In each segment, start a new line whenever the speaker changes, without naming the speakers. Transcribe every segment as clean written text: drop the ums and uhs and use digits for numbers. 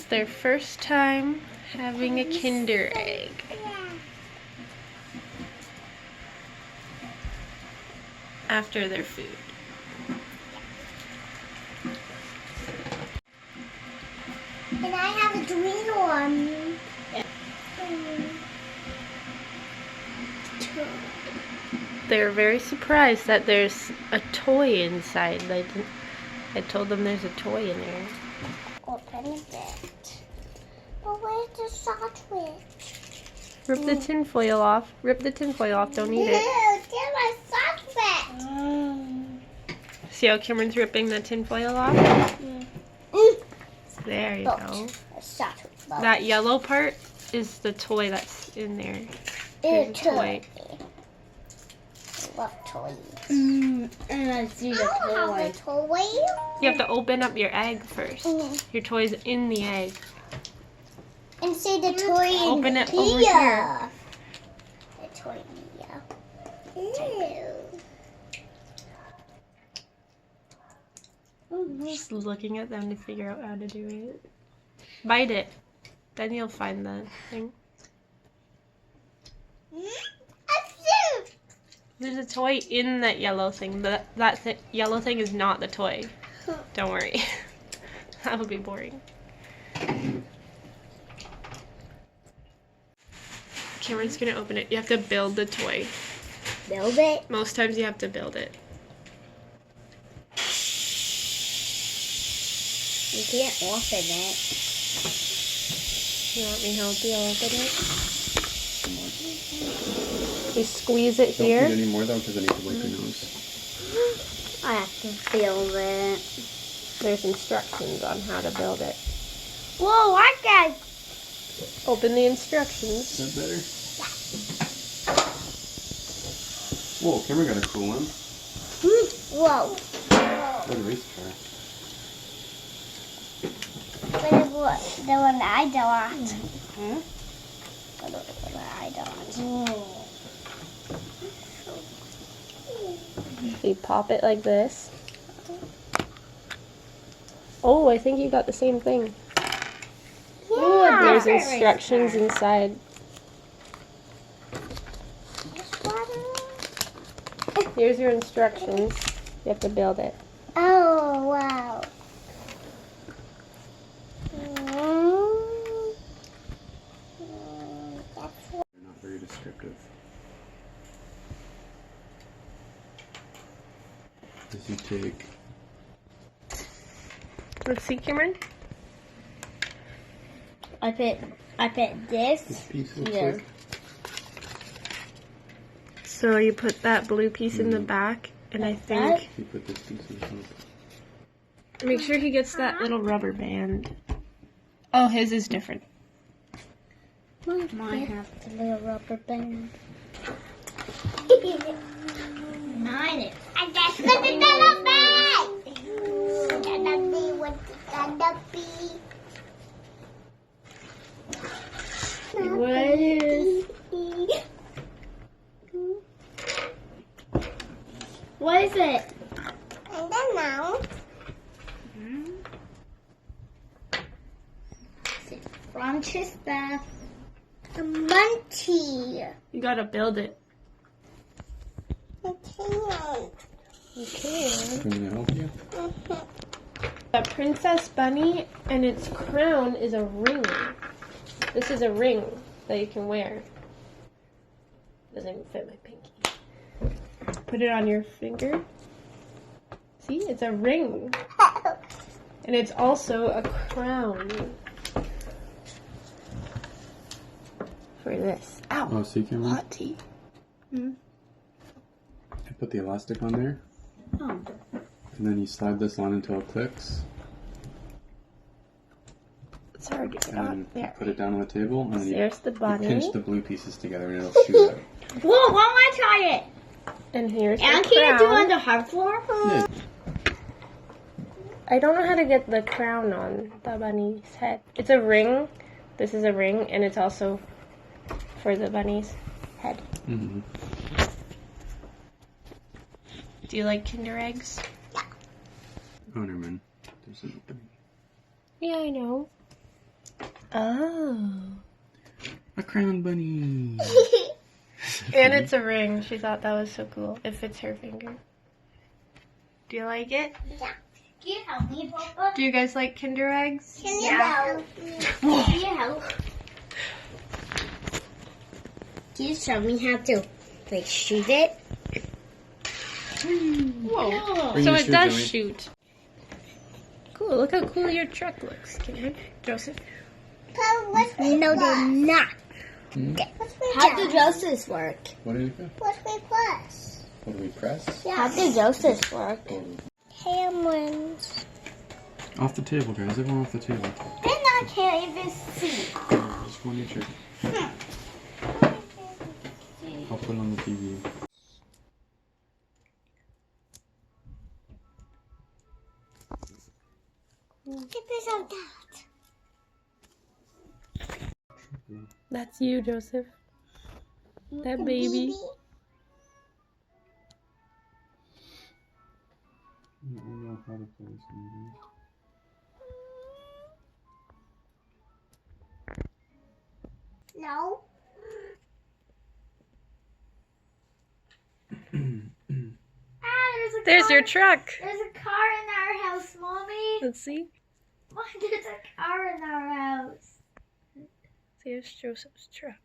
their first time having a Kinder Egg. After their food.
And I have a green one.
They're very surprised that there's a toy inside. I told them there's a toy in there.
Open it. But where's the sandwich?
Rip the tin foil off. Rip the tin foil off. Don't eat it.
Get my sandwich.
See how Cameron's ripping the tin foil off? There you go. That yellow part is the toy that's in there. Here's a toy.
I love toys.
And I see the
I don't have a toy.
You have to open up your egg first. Your toy's in the egg.
And see the toy in
Open it
here.
over here.
The toy here.
Just looking at them to figure out how to do it. Bite it. Then you'll find the thing. There's a toy in that yellow thing. That yellow thing is not the toy. Don't worry. That would be boring. Cameron's gonna open it. You have to build the toy.
Build it?
Most times you have to build it.
You can't open it.
You want me to help you open it? You squeeze it here.
Don't eat any more though, because I need to wipe your nose.
I have to build it.
There's instructions on how to build it.
Whoa, I got.
Open the instructions.
Is that better? Whoa, Cameron got a cool one.
Whoa.
What a race car.
But it was the one I don't. But the one I don't.
You pop it like this. Oh, I think you got the same thing.
Yeah.
There's instructions inside. Here's your instructions. You have to build it.
Oh, wow.
They're not very descriptive. As you take
Let's see, Cameron.
I put
this
this
piece looks
here.
like.
So you put that blue piece in the back, and I think
You put this piece in front.
make sure he gets that little rubber band. Oh, his is different.
Mine has the little rubber band. Mine is. I guess it's gonna be. It's gonna be what it's gonna be.
What is?
What is it? I don't know. It's Francisca. A munchie.
You gotta build it.
I can't.
Okay.
Can I help you?
A princess bunny, and its crown is a ring. This is a ring that you can wear. Doesn't even fit my pinky. Put it on your finger. See, it's a ring. And it's also a crown. For this. Ow!
Oh, see, Cameron?
Hot tea.
I put the elastic on there.
Oh.
And then you slide this on until it clicks.
It's hard to get
And
on.
then
There.
put it down on the table. And then
There's the
you
bunny.
pinch the blue pieces together and it'll shoot out.
Whoa, why don't I try it?
And here's
And
the
can you do it on
crown.
the hard floor?
Yeah.
I don't know how to get the crown on the bunny's head. It's a ring. This is a ring, and it's also for the bunny's head.
Mm-hmm.
Do you like Kinder Eggs?
Oh, never mind. There's an opening.
Yeah, I know. Oh.
A crown bunny.
And it's a ring. She thought that was so cool. It fits her finger. Do you like it?
Yeah. Can you help me, Papa?
Do you guys like Kinder Eggs?
Can you help me? Can you help? Can you show me how to like shoot it?
Whoa.
Bring
So
your
it
shoe,
does
Joey.
shoot. Cool. Look how cool your truck looks, Kinder. Joseph.
No, they're not.
Hmm?
How do Joseph's work?
What did it go?
What's my plus?
What do we press?
How do Joseph's work? Cameron's.
Off the table, guys. Everyone off the table.
Then I can't even see.
Just one each. I'll put it on the TV.
Keep this on that.
That's you, Joseph. That baby.
I don't know how to play this movie.
No.
There's your truck.
There's a car in our house, Mommy.
Let's see.
Why there's a car in our house?
There's Joseph's truck.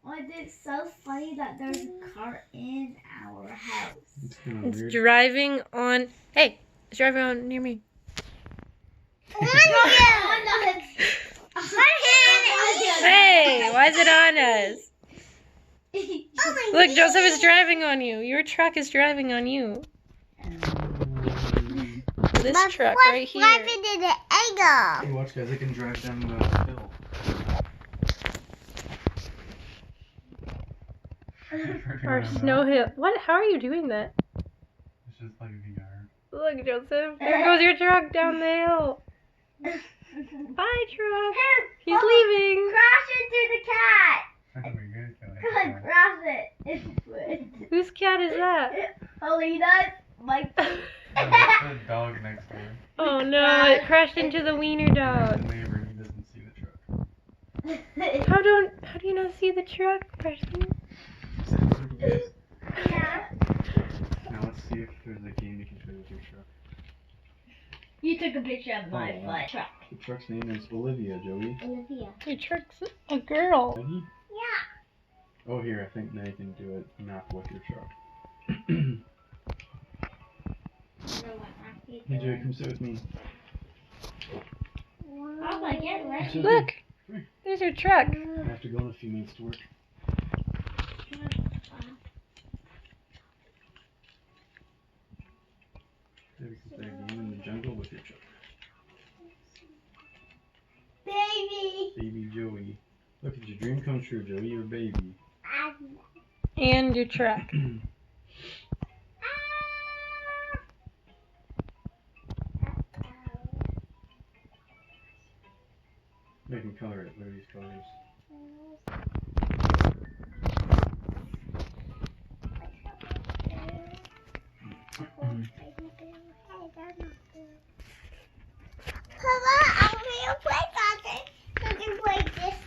Why it's so funny that there's a car in our house.
It's kind of
It's
weird.
driving on. Hey, it's driving on near me. Hey, why is it on us? Look, Joseph is driving on you. Your truck is driving on you. This truck right here.
Driving in the angle.
Hey, watch, guys. I can drive down the hill.
Our snow hill. What? How are you doing that?
It's just like VR.
Look, Joseph. There goes your truck down the hill. Bye, truck. He's leaving.
Crash into the cat.
Oh, we good.
Come on, crash it. It's
Whose cat is that?
Alina's. Like.
There's a dog next door.
Oh no! It crashed into the wiener
The
dog.
neighbor, he doesn't see the truck.
How do you not see the truck, Preston?
Yeah.
Now let's see if there's a game you can play with your truck.
You took a picture of my
Oh, wow.
foot. Truck.
The truck's name is Olivia, Joey.
Olivia.
Your truck's a girl.
Ready?
Yeah.
Oh, here, I think now you can do a map with your truck. Hey, Joey, come sit with me.
Papa, get ready.
Look, there's your truck.
I have to go in a few minutes to work. Maybe we can play a game in the jungle with your truck.
Baby.
Baby Joey. Look, it's your dream come true, Joey. You're a baby.
And your truck.
They can color it. What are these colors?
Papa, I'm gonna play something. So you play this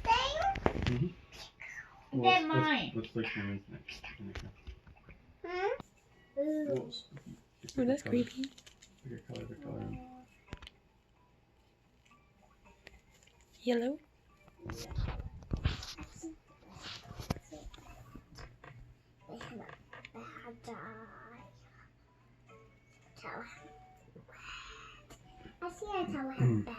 thing?
Well,
They're mine.
Let's play Cameron's next.
Hmm?
Whoa,
Oh, that's creepy.
Pick a color, pick a color.
Yellow.
I see I tell him that.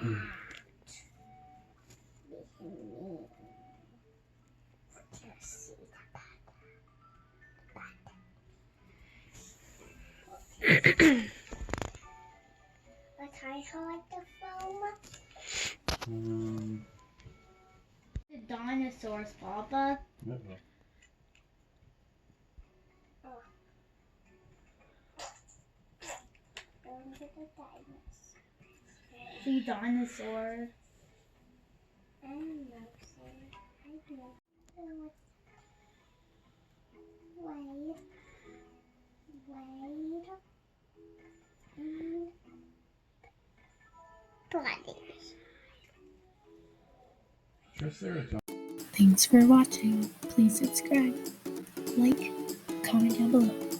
Just see the But I like the foam.
The dinosaurs, Papa.
Uh-oh.
Going to the dinosaurs.
See dinosaurs.
And Rosie. I know. Wait. Bodies.
Thanks for watching. Please subscribe, like, comment down below.